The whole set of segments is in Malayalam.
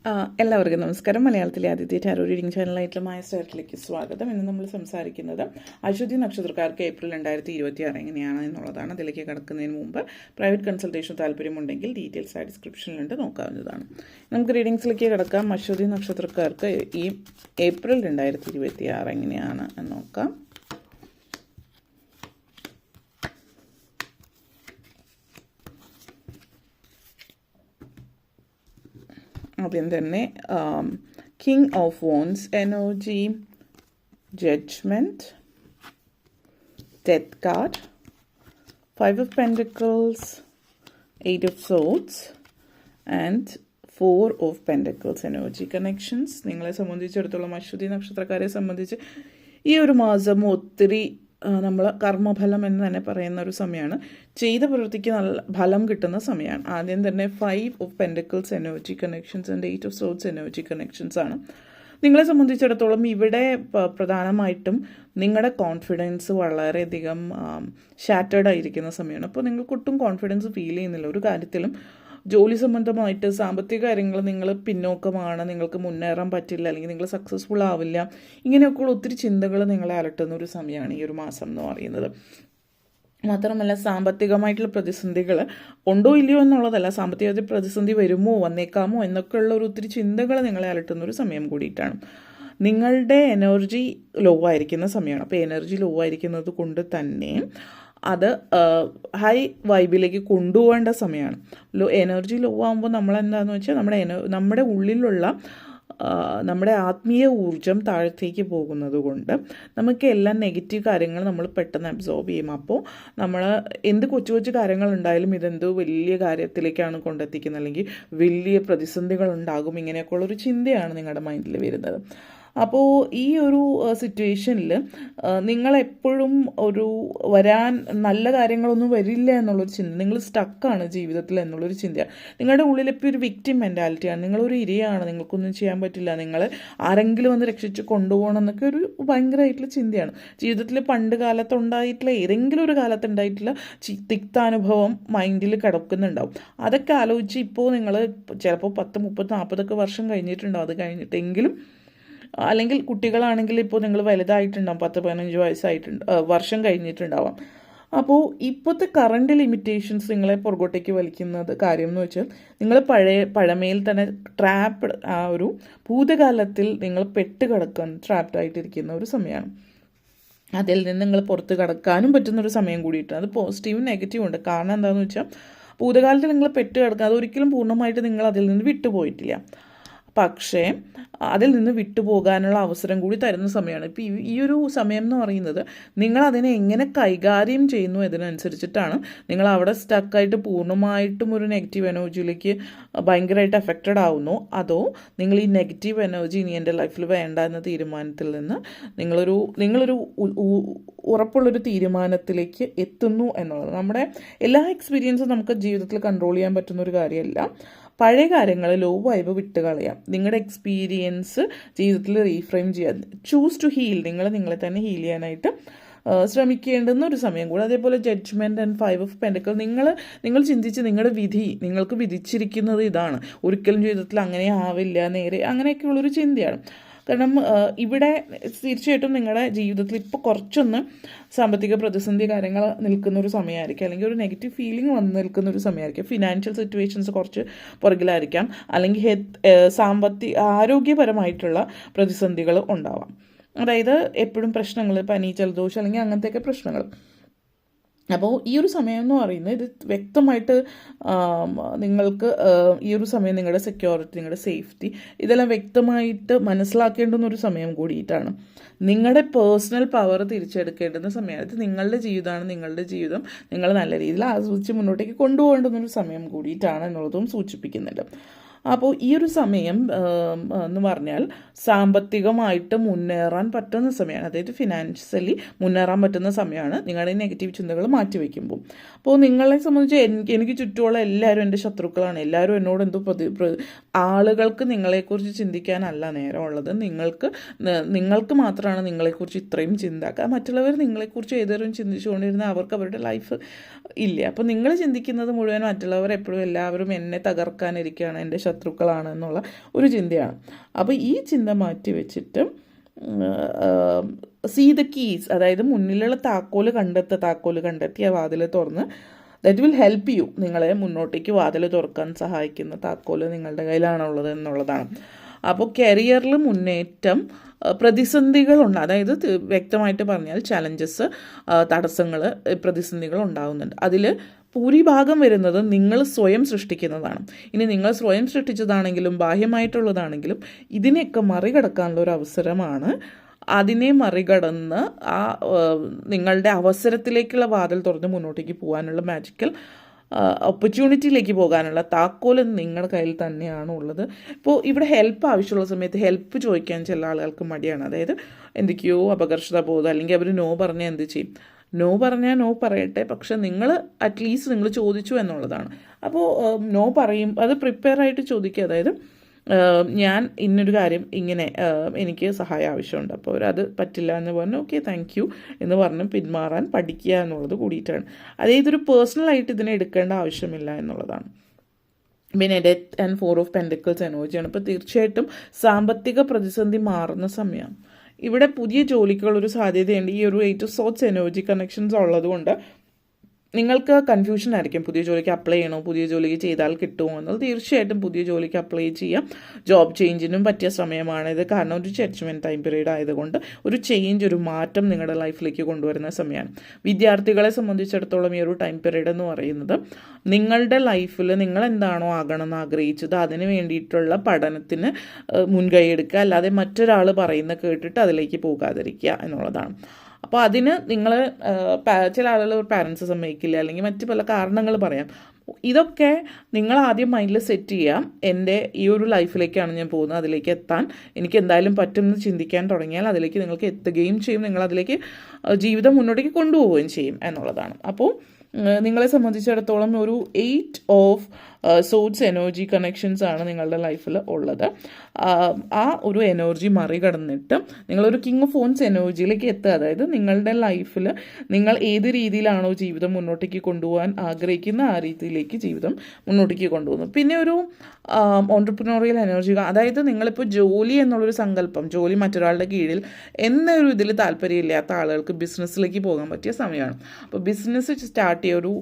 എല്ലാവർക്കും നമസ്കാരം. മലയാളത്തിലെ ആദ്യത്തെ ടാരോ റീഡിംഗ് ചാനലായിട്ടുള്ള മായ സ്റ്റാറിലേക്ക് സ്വാഗതം. ഇന്ന് നമ്മൾ സംസാരിക്കുന്നത് അശ്വതി നക്ഷത്രക്കാർക്ക് ഏപ്രിൽ 2026 എങ്ങനെയാണ് എന്നുള്ളതാണ്. അതിലേക്ക് കടക്കുന്നതിന് മുമ്പ് പ്രൈവറ്റ് കൺസൾട്ടേഷൻ താല്പര്യമുണ്ടെങ്കിൽ ഡീറ്റെയിൽസ് ആ ഡിസ്ക്രിപ്ഷനിലുണ്ട്, നോക്കാവുന്നതാണ്. നമുക്ക് റീഡിങ്സിലേക്ക് കിടക്കാം. അശ്വതി നക്ഷത്രക്കാർക്ക് ഈ ഏപ്രിൽ 2026 എങ്ങനെയാണ് എന്ന് നോക്കാം. ആദ്യം തന്നെ king of wands energy, judgement, death card, 5 of pentacles, 8 of swords and 4 of pentacles energy connections. നിങ്ങളെ സംബന്ധിച്ചിടത്തോളം അശ്വതി നക്ഷത്രക്കാരെ സംബന്ധിച്ച് ഈ ഒരു മാസം ഒത്തിരി നമ്മൾ കർമ്മഫലം എന്ന് തന്നെ പറയുന്ന ഒരു സമയമാണ്. ചെയ്ത പ്രവൃത്തിക്ക് നല്ല ഫലം കിട്ടുന്ന സമയമാണ്. ആദ്യം തന്നെ 5 of pentacles energy connections and 8 of swords energy connections ആണ്. നിങ്ങളെ സംബന്ധിച്ചിടത്തോളം ഇവിടെ പ്രധാനമായിട്ടും നിങ്ങളുടെ കോൺഫിഡൻസ് വളരെയധികം ഷാറ്റേർഡ് ആയിരിക്കുന്ന സമയമാണ്. അപ്പോൾ നിങ്ങൾക്ക് ഒട്ടും കോൺഫിഡൻസ് ഫീൽ ചെയ്യുന്നില്ല ഒരു കാര്യത്തിലും. ജോലി സംബന്ധമായിട്ട് സാമ്പത്തിക കാര്യങ്ങൾ നിങ്ങൾ പിന്നോക്കമാണ്, നിങ്ങൾക്ക് മുന്നേറാൻ പറ്റില്ല, അല്ലെങ്കിൽ നിങ്ങൾ സക്സസ്ഫുൾ ആവില്ല, ഇങ്ങനെയൊക്കെയുള്ള ഒത്തിരി ചിന്തകൾ നിങ്ങളെ അലട്ടുന്ന ഒരു സമയമാണ് ഈ ഒരു മാസം എന്ന് പറയുന്നത്. മാത്രമല്ല സാമ്പത്തികമായിട്ടുള്ള പ്രതിസന്ധികൾ ഉണ്ടോ ഇല്ലയോ എന്നുള്ളതല്ല, സാമ്പത്തിക പ്രതിസന്ധി വരുമോ വന്നേക്കാമോ എന്നൊക്കെയുള്ള ഒരു ഒത്തിരി ചിന്തകൾ നിങ്ങളെ അലട്ടുന്ന ഒരു സമയം കൂടിയിട്ടാണ്. നിങ്ങളുടെ എനർജി ലോ ആയിരിക്കുന്ന സമയമാണ്. അപ്പോൾ എനർജി ലോ ആയിരിക്കുന്നത് കൊണ്ട് തന്നെ അത് ഹൈ വൈബിലേക്ക് കൊണ്ടുപോകേണ്ട സമയമാണ്. എനർജി ലോ ആകുമ്പോൾ നമ്മളെന്താണെന്ന് വെച്ചാൽ നമ്മുടെ ഉള്ളിലുള്ള നമ്മുടെ ആത്മീയ ഊർജം താഴത്തേക്ക് പോകുന്നത് കൊണ്ട് നമുക്ക് എല്ലാം നെഗറ്റീവ് കാര്യങ്ങൾ നമ്മൾ പെട്ടെന്ന് അബ്സോർബ് ചെയ്യും. അപ്പോൾ നമ്മൾ എന്ത് കൊച്ചു കൊച്ചു കാര്യങ്ങൾ ഉണ്ടായാലും ഇതെന്തോ വലിയ കാര്യത്തിലേക്കാണ് കൊണ്ടെത്തിക്കുന്നത്, അല്ലെങ്കിൽ വലിയ പ്രതിസന്ധികൾ ഉണ്ടാകും, ഇങ്ങനെയൊക്കെയുള്ളൊരു ചിന്തയാണ് നിങ്ങളുടെ മൈൻഡിൽ വരുന്നത്. അപ്പോൾ ഈ ഒരു സിറ്റുവേഷനിൽ നിങ്ങളെപ്പോഴും ഒരു വരാൻ നല്ല കാര്യങ്ങളൊന്നും വരില്ല എന്നുള്ളൊരു ചിന്ത, നിങ്ങൾ സ്റ്റക്കാണ് ജീവിതത്തിൽ എന്നുള്ളൊരു ചിന്തയാണ്. നിങ്ങളുടെ ഉള്ളിലിപ്പോൾ ഒരു വിക്ടിം മെൻറ്റാലിറ്റിയാണ്. നിങ്ങളൊരു ഇരയാണ്, നിങ്ങൾക്കൊന്നും ചെയ്യാൻ പറ്റില്ല, നിങ്ങൾ ആരെങ്കിലും ഒന്ന് രക്ഷിച്ച് കൊണ്ടുപോകണം എന്നൊക്കെ ഒരു ഭയങ്കരമായിട്ടുള്ള ചിന്തയാണ്. ജീവിതത്തിൽ പണ്ട് കാലത്തുണ്ടായിട്ടുള്ള ഏതെങ്കിലും ഒരു കാലത്തുണ്ടായിട്ടുള്ള തിക്താനുഭവം മൈൻഡിൽ കിടക്കുന്നുണ്ടാവും. അതൊക്കെ ആലോചിച്ച് ഇപ്പോൾ നിങ്ങൾ ചിലപ്പോൾ 10, 30, 40 വർഷം കഴിഞ്ഞിട്ടുണ്ടാവും. അത് കഴിഞ്ഞിട്ടെങ്കിലും അല്ലെങ്കിൽ കുട്ടികളാണെങ്കിൽ ഇപ്പോൾ നിങ്ങൾ വലുതായിട്ടുണ്ടാവും, 10, 15 വർഷം കഴിഞ്ഞിട്ടുണ്ടാവാം. അപ്പോൾ ഇപ്പോഴത്തെ കറണ്ട് ലിമിറ്റേഷൻസ് നിങ്ങളെ പുറകോട്ടേക്ക് വലിക്കുന്നത് കാര്യം എന്ന് വെച്ചാൽ നിങ്ങൾ പഴമയിൽ തന്നെ ട്രാപ്ഡ്, ആ ഒരു ഭൂതകാലത്തിൽ നിങ്ങൾ പെട്ടുകിടക്കാൻ ട്രാപ്ഡായിട്ടിരിക്കുന്ന ഒരു സമയമാണ്. അതിൽ നിന്ന് നിങ്ങൾ പുറത്ത് കടക്കാനും പറ്റുന്നൊരു സമയം കൂടിയിട്ടാണ്. അത് പോസിറ്റീവും നെഗറ്റീവും ഉണ്ട്. കാരണം എന്താണെന്ന് വെച്ചാൽ ഭൂതകാലത്തിൽ നിങ്ങൾ പെട്ടുകിടക്കുക, അതൊരിക്കലും പൂർണ്ണമായിട്ട് നിങ്ങൾ അതിൽ നിന്ന് വിട്ടുപോയിട്ടില്ല. പക്ഷേ അതിൽ നിന്ന് വിട്ടുപോകാനുള്ള അവസരം കൂടി തരുന്ന സമയമാണ്. ഇപ്പോൾ ഈ ഒരു സമയം എന്ന് പറയുന്നത് നിങ്ങൾ അതിനെ എങ്ങനെ കൈകാര്യം ചെയ്യുന്നു എന്നതിനനുസരിച്ചിട്ടാണ്. നിങ്ങൾ അവിടെ സ്റ്റക്കായിട്ട് പൂർണ്ണമായിട്ടും ഒരു നെഗറ്റീവ് എനർജിയിലേക്ക് ഭയങ്കരമായിട്ട് എഫക്റ്റഡ് ആവുന്നു, അതോ നിങ്ങൾ ഈ നെഗറ്റീവ് എനർജി ഇനി എൻ്റെ ലൈഫിൽ വേണ്ട എന്ന തീരുമാനത്തിൽ നിന്ന് നിങ്ങളൊരു ഉറപ്പുള്ളൊരു തീരുമാനത്തിലേക്ക് എത്തുന്നു എന്നുള്ളത്. നമ്മുടെ എല്ലാ എക്സ്പീരിയൻസും നമുക്ക് ജീവിതത്തിൽ കൺട്രോൾ ചെയ്യാൻ പറ്റുന്ന ഒരു കാര്യമല്ല. പഴയ കാര്യങ്ങൾ ലോ വൈബ് വിട്ട് കളയാം. നിങ്ങളുടെ എക്സ്പീരിയൻസ് ജീവിതത്തിൽ റീഫ്രെയിം ചെയ്യാം. ചൂസ് ടു ഹീൽ, നിങ്ങളെ തന്നെ ഹീൽ ചെയ്യാനായിട്ട് ശ്രമിക്കേണ്ടുന്ന ഒരു സമയം കൂടെ. അതേപോലെ ജഡ്ജ്മെൻറ്റ് ആൻഡ് 5 ഓഫ് പെൻറ്റക്കിൾ, നിങ്ങൾ ചിന്തിച്ച് നിങ്ങളുടെ വിധി നിങ്ങൾക്ക് വിധിച്ചിരിക്കുന്നത് ഇതാണ്, ഒരിക്കലും ജീവിതത്തിൽ അങ്ങനെ ആവില്ല, നേരെ അങ്ങനെയൊക്കെയുള്ളൊരു ചിന്തയാണ്. കാരണം ഇവിടെ തീർച്ചയായിട്ടും നിങ്ങളുടെ ജീവിതത്തിൽ ഇപ്പോൾ കുറച്ചൊന്ന് സാമ്പത്തിക പ്രതിസന്ധി കാര്യങ്ങൾ നിൽക്കുന്നൊരു സമയമായിരിക്കും, അല്ലെങ്കിൽ ഒരു നെഗറ്റീവ് ഫീലിംഗ് വന്ന് നിൽക്കുന്നൊരു സമയമായിരിക്കും. ഫിനാൻഷ്യൽ സിറ്റുവേഷൻസ് കുറച്ച് പുറകിലായിരിക്കാം, അല്ലെങ്കിൽ ആരോഗ്യപരമായിട്ടുള്ള പ്രതിസന്ധികൾ ഉണ്ടാവാം. അതായത് എപ്പോഴും പ്രശ്നങ്ങൾ, പനി, ജലദോഷം അല്ലെങ്കിൽ അങ്ങനത്തെയൊക്കെ പ്രശ്നങ്ങൾ. അപ്പോൾ ഈ ഒരു സമയം എന്ന് പറയുന്നത് ഇത് വ്യക്തമായിട്ട് നിങ്ങൾക്ക് ഈ ഒരു സമയം നിങ്ങളുടെ സെക്യൂരിറ്റി, നിങ്ങളുടെ സേഫ്റ്റി ഇതെല്ലാം വ്യക്തമായിട്ട് മനസ്സിലാക്കേണ്ടുന്ന ഒരു സമയം കൂടിയിട്ടാണ്. നിങ്ങളുടെ പേഴ്സണൽ പവർ തിരിച്ചെടുക്കേണ്ടുന്ന സമയമാണ്. ഇത് നിങ്ങളുടെ ജീവിതമാണ്, നിങ്ങളുടെ ജീവിതം നിങ്ങൾ നല്ല രീതിയിൽ ആസ്വദിച്ച് മുന്നോട്ടേക്ക് കൊണ്ടുപോകേണ്ടുന്നൊരു സമയം കൂടിയിട്ടാണ് എന്നുള്ളതും സൂചിപ്പിക്കുന്നുണ്ട്. അപ്പോൾ ഈ ഒരു സമയം എന്ന് പറഞ്ഞാൽ സാമ്പത്തികമായിട്ട് മുന്നേറാൻ പറ്റുന്ന സമയമാണ്. അതായത് ഫിനാൻഷ്യലി മുന്നേറാൻ പറ്റുന്ന സമയമാണ് നിങ്ങളുടെ നെഗറ്റീവ് ചിന്തകൾ മാറ്റിവെക്കുമ്പോൾ. അപ്പോൾ നിങ്ങളെ സംബന്ധിച്ച് എനിക്ക് ചുറ്റുമുള്ള എല്ലാവരും എൻ്റെ ശത്രുക്കളാണ്, എല്ലാവരും എന്നോട് എന്തോ ആളുകൾക്ക് നിങ്ങളെക്കുറിച്ച് ചിന്തിക്കാനല്ല നേരമുള്ളത്. നിങ്ങൾക്ക് മാത്രമാണ് നിങ്ങളെക്കുറിച്ച് ഇത്രയും ചിന്ത. മറ്റുള്ളവർ നിങ്ങളെക്കുറിച്ച് ഏതൊരു ചിന്തിച്ചുകൊണ്ടിരുന്ന അവർക്ക് അവരുടെ ലൈഫ് ഇല്ല. അപ്പോൾ നിങ്ങൾ ചിന്തിക്കുന്നത് മുഴുവൻ മറ്റുള്ളവർ എപ്പോഴും എല്ലാവരും എന്നെ തകർക്കാനിരിക്കുകയാണ്, എൻ്റെ ശത്രുക്കളാണ് എന്നുള്ള ഒരു ചിന്തയാണ്. അപ്പോൾ ഈ ചിന്ത മാറ്റി വെച്ചിട്ട് സീ ദ കീസ്, അതായത് മുന്നിലുള്ള താക്കോല് കണ്ടെത്തി ആ വാതിൽ തുറന്ന് ദാറ്റ് വിൽ ഹെൽപ്പ് യു, നിങ്ങളെ മുന്നോട്ടേക്ക് വാതിൽ തുറക്കാൻ സഹായിക്കുന്ന താക്കോല് നിങ്ങളുടെ കയ്യിലാണുള്ളത് എന്നുള്ളതാണ്. അപ്പോൾ കരിയറിൽ മുന്നേറ്റം, പ്രതിസന്ധികളുണ്ട്, അതായത് വ്യക്തമായിട്ട് പറഞ്ഞാൽ ചലഞ്ചസ്, തടസ്സങ്ങൾ, പ്രതിസന്ധികൾ ഉണ്ടാകുന്നുണ്ട്. അതിൽ ഭൂരിഭാഗം വരുന്നത് നിങ്ങൾ സ്വയം സൃഷ്ടിക്കുന്നതാണ്. ഇനി നിങ്ങൾ സ്വയം സൃഷ്ടിച്ചതാണെങ്കിലും ബാഹ്യമായിട്ടുള്ളതാണെങ്കിലും ഇതിനെയൊക്കെ മറികടക്കാനുള്ള ഒരു അവസരമാണ്. അതിനെ മറികടന്ന് നിങ്ങളുടെ അവസരത്തിലേക്കുള്ള വാതിൽ തുറന്ന് മുന്നോട്ടേക്ക് പോകാനുള്ള മാജിക്കൽ ഓപ്പർച്യൂണിറ്റിയിലേക്ക് പോകാനുള്ള താക്കോല് നിങ്ങളുടെ കയ്യിൽ തന്നെയാണ് ഉള്ളത്. ഇപ്പോൾ ഇവിടെ ഹെൽപ്പ് ആവശ്യമുള്ള സമയത്ത് ഹെൽപ്പ് ചോദിക്കാൻ ചില ആളുകൾക്ക് മടിയാണ്. അതായത് എന്തൊക്കെയോ അപകർഷത ബോധം, അല്ലെങ്കിൽ അവർ നോ പറഞ്ഞാൽ എന്ത് ചെയ്യും? നോ പറഞ്ഞാൽ നോ പറയട്ടെ, പക്ഷെ നിങ്ങൾ അറ്റ്ലീസ്റ്റ് നിങ്ങൾ ചോദിച്ചു എന്നുള്ളതാണ്. അപ്പോൾ നോ പറയും, അത് പ്രിപ്പയർ ആയിട്ട് ചോദിക്കുക. അതായത് ഞാൻ ഇന്നൊരു കാര്യം ഇങ്ങനെ എനിക്ക് സഹായം ആവശ്യമുണ്ട്, അപ്പോൾ അവരത് പറ്റില്ല എന്ന് പറഞ്ഞു, ഓക്കെ താങ്ക് യു എന്ന് പറഞ്ഞ് പിന്മാറാൻ പഠിക്കുക എന്നുള്ളത് കൂടിയിട്ടാണ്. അതായത് ഇതൊരു പേഴ്സണലായിട്ട് ഇതിനെ എടുക്കേണ്ട ആവശ്യമില്ല എന്നുള്ളതാണ്. പിന്നെ ഡെത്ത് ആൻഡ് 4 ഓഫ് പെൻഡിക്കിൾസ് എനർജിയാണ്. ഇപ്പോൾ തീർച്ചയായിട്ടും സാമ്പത്തിക പ്രതിസന്ധി മാറുന്ന സമയം. ഇവിടെ പുതിയ ജോലിക്കുള്ളൊരു സാധ്യതയുണ്ട്. ഈ ഒരു 8 ഓഫ് സോർട്സ് എനർജി കണക്ഷൻസ് ഉള്ളതുകൊണ്ട് നിങ്ങൾക്ക് കൺഫ്യൂഷൻ ആയിരിക്കും, പുതിയ ജോലിക്ക് അപ്ലൈ ചെയ്യണോ, പുതിയ ജോലിക്ക് ചെയ്താൽ കിട്ടുമോ എന്നുള്ളത്. തീർച്ചയായിട്ടും പുതിയ ജോലിക്ക് അപ്ലൈ ചെയ്യാം. ജോബ് ചേഞ്ചിനും പറ്റിയ സമയമാണിത്. കാരണം ഒരു ജഡ്ജ്മെൻറ്റ് ടൈം പീരീഡ് ആയതുകൊണ്ട് ഒരു ചേഞ്ച്, ഒരു മാറ്റം നിങ്ങളുടെ ലൈഫിലേക്ക് കൊണ്ടുവരുന്ന സമയമാണ്. വിദ്യാർത്ഥികളെ സംബന്ധിച്ചിടത്തോളം ഈ ഒരു ടൈം പീരീഡ് എന്ന് പറയുന്നത് നിങ്ങളുടെ ലൈഫിൽ നിങ്ങൾ എന്താണോ ആകണമെന്ന് ആഗ്രഹിച്ചത് അതിന് വേണ്ടിയിട്ടുള്ള പഠനത്തിന് മുൻകൈ എടുക്കുക, അല്ലാതെ മറ്റൊരാൾ പറയുന്ന കേട്ടിട്ട് അതിലേക്ക് പോകാതിരിക്കുക എന്നുള്ളതാണ്. അപ്പോൾ അതിന് നിങ്ങൾ ചില ആളുകൾ പാരൻസ് സമ്മതിക്കില്ല, അല്ലെങ്കിൽ മറ്റ് പല കാരണങ്ങൾ പറയാം. ഇതൊക്കെ നിങ്ങൾ ആദ്യം മൈൻഡിൽ സെറ്റ് ചെയ്യാം. എൻ്റെ ഈ ഒരു ലൈഫിലേക്കാണ് ഞാൻ പോകുന്നത്, അതിലേക്ക് എത്താൻ എനിക്ക് എന്തായാലും പറ്റുമെന്ന് ചിന്തിക്കാൻ തുടങ്ങിയാൽ അതിലേക്ക് നിങ്ങൾക്ക് എത്തുകയും ചെയ്യും, നിങ്ങളതിലേക്ക് ജീവിതം മുന്നോട്ടേക്ക് കൊണ്ടുപോവുകയും ചെയ്യും എന്നുള്ളതാണ്. അപ്പോൾ നിങ്ങളെ സംബന്ധിച്ചിടത്തോളം ഒരു 8 ഓഫ് സോർട്സ് എനർജി കണക്ഷൻസ് ആണ് നിങ്ങളുടെ ലൈഫിൽ ഉള്ളത്. ആ ഒരു എനർജി മറികടന്നിട്ട് നിങ്ങളൊരു കിങ് ഓഫ് ഫോൺസ് എനർജിയിലേക്ക് എത്തുക. അതായത് നിങ്ങളുടെ ലൈഫിൽ നിങ്ങൾ ഏത് രീതിയിലാണോ ജീവിതം മുന്നോട്ടേക്ക് കൊണ്ടുപോകാൻ ആഗ്രഹിക്കുന്ന ആ രീതിയിലേക്ക് ജീവിതം മുന്നോട്ടേക്ക് കൊണ്ടുപോകുന്നു. പിന്നെ ഒരു ഓൺട്രപ്രനോറിയൽ എനർജി, അതായത് നിങ്ങളിപ്പോൾ ജോലി എന്നുള്ളൊരു സങ്കല്പം, ജോലി മറ്റൊരാളുടെ കീഴിൽ എന്നൊരു ഇതിൽ താല്പര്യമില്ലാത്ത ആളുകൾക്ക് ബിസിനസ്സിലേക്ക് പോകാൻ പറ്റിയ സമയമാണ്. അപ്പോൾ ബിസിനസ് സ്റ്റാർട്ട് ചെയ്യുക, ഒരു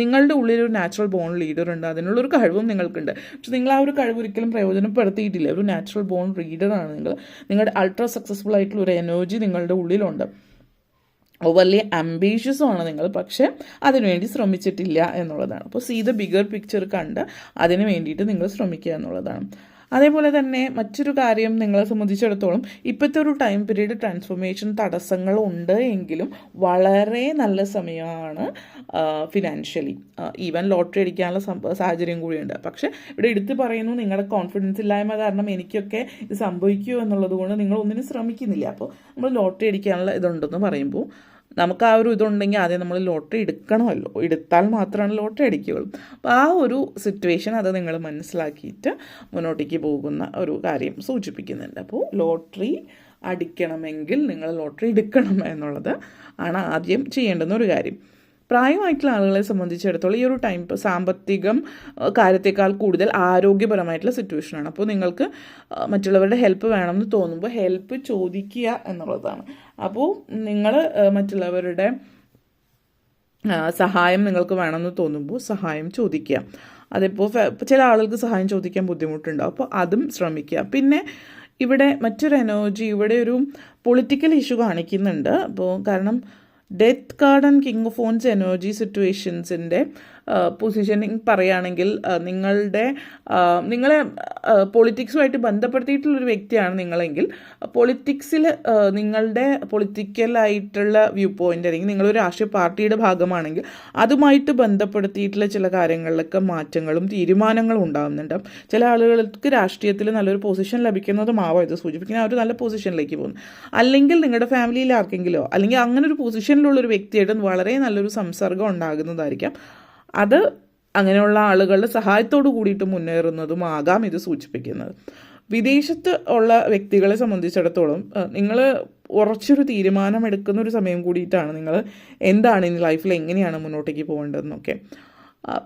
നിങ്ങളുടെ ഉള്ളിലൊരു നാച്ചുറൽ ബോൺ ലീഡർ ഉണ്ട്, അതിനുള്ളൊരു കഴിവും നിങ്ങൾക്കുണ്ട്. പക്ഷെ നിങ്ങൾ ആ ഒരു കഴിവ് ഒരിക്കലും പ്രയോജനപ്പെടുത്തിയിട്ടില്ല. ഒരു നാച്ചുറൽ ബോൺ റീഡറാണ് നിങ്ങൾ. നിങ്ങളുടെ അൾട്രാ സക്സസ്ഫുൾ ആയിട്ടുള്ള ഒരു എനർജി നിങ്ങളുടെ ഉള്ളിലുണ്ട്. വലിയ ആംബീഷ്യസുമാണ് നിങ്ങൾ, പക്ഷേ അതിനുവേണ്ടി ശ്രമിച്ചിട്ടില്ല എന്നുള്ളതാണ്. അപ്പോൾ സീ ദ ബിഗർ പിക്ചർ കണ്ട് അതിന് വേണ്ടിയിട്ട് നിങ്ങൾ ശ്രമിക്കുക എന്നുള്ളതാണ്. അതേപോലെ തന്നെ മറ്റൊരു കാര്യം നിങ്ങളെ സംബന്ധിച്ചിടത്തോളം ഇപ്പോഴത്തെ ഒരു ടൈം പീരീഡ് ട്രാൻസ്ഫോർമേഷൻ തടസ്സങ്ങളുണ്ട് എങ്കിലും വളരെ നല്ല സമയമാണ് ഫിനാൻഷ്യലി. ഈവൻ ലോട്ടറി അടിക്കാനുള്ള സാഹചര്യം കൂടിയുണ്ട്. പക്ഷേ ഇവിടെ എടുത്ത് പറയുന്നു, നിങ്ങളുടെ കോൺഫിഡൻസ് ഇല്ലായ്മ കാരണം എനിക്കൊക്കെ ഇത് സംഭവിക്കുമോ എന്നുള്ളത് കൊണ്ട് നിങ്ങൾ ഒന്നിനും ശ്രമിക്കുന്നില്ല. അപ്പോൾ നമ്മൾ ലോട്ടറി അടിക്കാനുള്ള ഇതുണ്ടെന്ന് പറയുമ്പോൾ നമുക്ക് ആ ഒരു ഇതുണ്ടെങ്കിൽ ആദ്യം നമ്മൾ ലോട്ടറി എടുക്കണമല്ലോ, എടുത്താൽ മാത്രമാണ് ലോട്ടറി അടിക്കുകയുള്ളൂ. അപ്പോൾ ആ ഒരു സിറ്റുവേഷൻ അത് നിങ്ങൾ മനസ്സിലാക്കിയിട്ട് മുന്നോട്ടേക്ക് പോകുന്ന ഒരു കാര്യം സൂചിപ്പിക്കുന്നുണ്ട്. അപ്പോൾ ലോട്ടറി അടിക്കണമെങ്കിൽ നിങ്ങൾ ലോട്ടറി എടുക്കണം എന്നുള്ളത് ആണ് ആദ്യം ചെയ്യേണ്ടുന്ന ഒരു കാര്യം. പ്രായമായിട്ടുള്ള ആളുകളെ സംബന്ധിച്ചിടത്തോളം ഈ ഒരു ടൈം സാമ്പത്തികം കാര്യത്തേക്കാൾ കൂടുതൽ ആരോഗ്യപരമായിട്ടുള്ള സിറ്റുവേഷനാണ്. അപ്പോൾ നിങ്ങൾക്ക് മറ്റുള്ളവരുടെ ഹെൽപ്പ് വേണമെന്ന് തോന്നുമ്പോൾ ഹെൽപ്പ് ചോദിക്കുക എന്നുള്ളതാണ്. അപ്പോൾ നിങ്ങൾ മറ്റുള്ളവരുടെ സഹായം നിങ്ങൾക്ക് വേണമെന്ന് തോന്നുമ്പോൾ സഹായം ചോദിക്കുക. അതിപ്പോൾ ചില ആളുകൾക്ക് സഹായം ചോദിക്കാൻ ബുദ്ധിമുട്ടുണ്ടാവും, അപ്പോൾ അതും ശ്രമിക്കുക. പിന്നെ ഇവിടെ മറ്റൊരു എനർജി, ഇവിടെ ഒരു പൊളിറ്റിക്കൽ ഇഷ്യൂ കാണിക്കുന്നുണ്ട്. അപ്പോൾ കാരണം death card and king of phones energy സിറ്റുവേഷൻസിൻ്റെ പൊസിഷനിങ് പറയുകയാണെങ്കിൽ നിങ്ങളെ പൊളിറ്റിക്സുമായിട്ട് ബന്ധപ്പെടുത്തിയിട്ടുള്ളൊരു വ്യക്തിയാണ് നിങ്ങളെങ്കിൽ പൊളിറ്റിക്സിൽ നിങ്ങളുടെ പൊളിറ്റിക്കലായിട്ടുള്ള വ്യൂ പോയിൻ്റ് അല്ലെങ്കിൽ നിങ്ങളൊരു രാഷ്ട്രീയ പാർട്ടിയുടെ ഭാഗമാണെങ്കിൽ അതുമായിട്ട് ബന്ധപ്പെടുത്തിയിട്ടുള്ള ചില കാര്യങ്ങളിലൊക്കെ മാറ്റങ്ങളും തീരുമാനങ്ങളും ഉണ്ടാകുന്നുണ്ട്. ചില ആളുകൾക്ക് രാഷ്ട്രീയത്തിൽ നല്ലൊരു പൊസിഷൻ ലഭിക്കുന്നതുമാവാം ഇത് സൂചിപ്പിക്കുന്ന ഒരു നല്ല പൊസിഷനിലേക്ക് പോകുന്നു. അല്ലെങ്കിൽ നിങ്ങളുടെ ഫാമിലിയിൽ ആർക്കെങ്കിലോ അല്ലെങ്കിൽ അങ്ങനെ ഒരു പൊസിഷനിലുള്ളൊരു വ്യക്തിയായിട്ട് വളരെ നല്ലൊരു സംസർഗം ഉണ്ടാകുന്നതായിരിക്കാം. അത് അങ്ങനെയുള്ള ആളുകളുടെ സഹായത്തോടു കൂടിയിട്ട് മുന്നേറുന്നതുമാകാം ഇത് സൂചിപ്പിക്കുന്നത്. വിദേശത്ത് ഉള്ള വ്യക്തികളെ സംബന്ധിച്ചിടത്തോളം നിങ്ങൾ ഉറച്ചൊരു തീരുമാനമെടുക്കുന്ന ഒരു സമയം കൂടിയിട്ടാണ്. നിങ്ങൾ എന്താണ് ഇനി ലൈഫിൽ എങ്ങനെയാണ് മുന്നോട്ടേക്ക് പോകേണ്ടതെന്നൊക്കെ.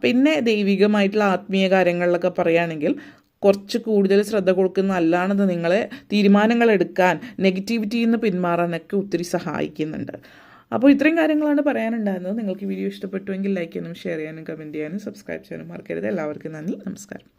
പിന്നെ ദൈവികമായിട്ടുള്ള ആത്മീയ കാര്യങ്ങളിലൊക്കെ പറയുകയാണെങ്കിൽ കുറച്ച് കൂടുതൽ ശ്രദ്ധ കൊടുക്കുന്ന നല്ലതാണത് നിങ്ങളെ തീരുമാനങ്ങൾ എടുക്കാൻ, നെഗറ്റിവിറ്റിയിൽ നിന്ന് പിന്മാറാനൊക്കെ ഒത്തിരി സഹായിക്കുന്നുണ്ട്. അപ്പോൾ ഇത്രയും കാര്യങ്ങളാണ് പറയാനുണ്ടായിരുന്നത്. നിങ്ങൾക്ക് വീഡിയോ ഇഷ്ടപ്പെട്ടുവെങ്കിൽ ലൈക്ക് ചെയ്യാനും ഷെയർ ചെയ്യാനും കമൻറ്റ് ചെയ്യാനും സബ്സ്ക്രൈബ് ചെയ്യാനും മറക്കരുത്. എല്ലാവർക്കും നന്ദി, നമസ്കാരം.